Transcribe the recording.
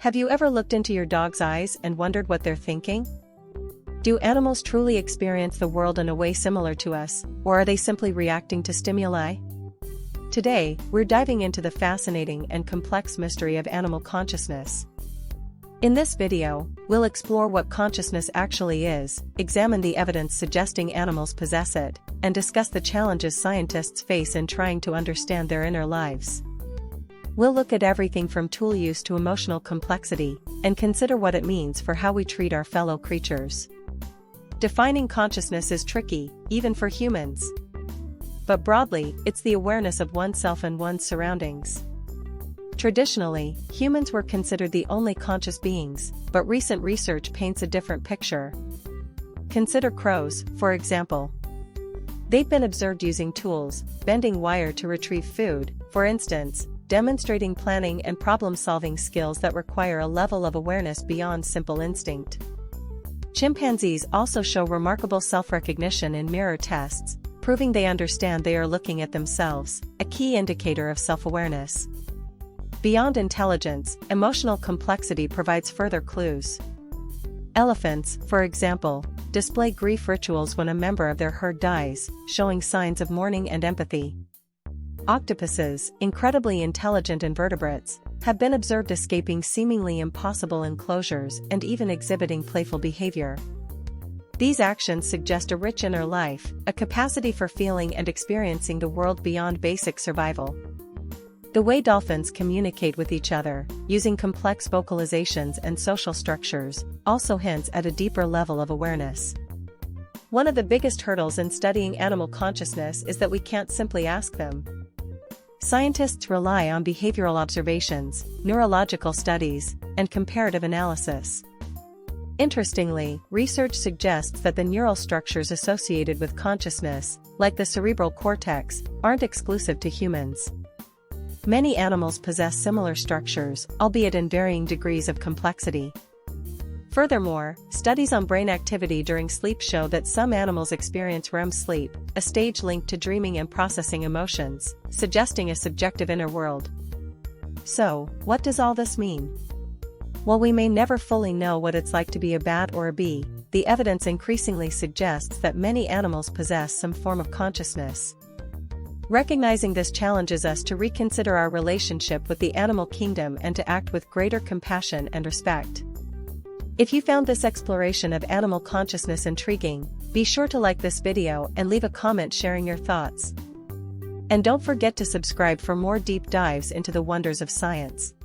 Have you ever looked into your dog's eyes and wondered what they're thinking? Do animals truly experience the world in a way similar to us, or are they simply reacting to stimuli? Today, we're diving into the fascinating and complex mystery of animal consciousness. In this video, we'll explore what consciousness actually is, examine the evidence suggesting animals possess it, and discuss the challenges scientists face in trying to understand their inner lives. We'll look at everything from tool use to emotional complexity, and consider what it means for how we treat our fellow creatures. Defining consciousness is tricky, even for humans. But broadly, it's the awareness of oneself and one's surroundings. Traditionally, humans were considered the only conscious beings, but recent research paints a different picture. Consider crows, for example. They've been observed using tools, bending wire to retrieve food, for instance, demonstrating planning and problem-solving skills that require a level of awareness beyond simple instinct. Chimpanzees also show remarkable self-recognition in mirror tests, proving they understand they are looking at themselves, a key indicator of self-awareness. Beyond intelligence, emotional complexity provides further clues. Elephants, for example, display grief rituals when a member of their herd dies, showing signs of mourning and empathy. Octopuses, incredibly intelligent invertebrates, have been observed escaping seemingly impossible enclosures and even exhibiting playful behavior. These actions suggest a rich inner life, a capacity for feeling and experiencing the world beyond basic survival. The way dolphins communicate with each other, using complex vocalizations and social structures, also hints at a deeper level of awareness. One of the biggest hurdles in studying animal consciousness is that we can't simply ask them. Scientists rely on behavioral observations, neurological studies, and comparative analysis. Interestingly, research suggests that the neural structures associated with consciousness, like the cerebral cortex, aren't exclusive to humans. Many animals possess similar structures, albeit in varying degrees of complexity. Furthermore, studies on brain activity during sleep show that some animals experience REM sleep, a stage linked to dreaming and processing emotions, suggesting a subjective inner world. So, what does all this mean? While we may never fully know what it's like to be a bat or a bee, the evidence increasingly suggests that many animals possess some form of consciousness. Recognizing this challenges us to reconsider our relationship with the animal kingdom and to act with greater compassion and respect. If you found this exploration of animal consciousness intriguing, be sure to like this video and leave a comment sharing your thoughts. And don't forget to subscribe for more deep dives into the wonders of science.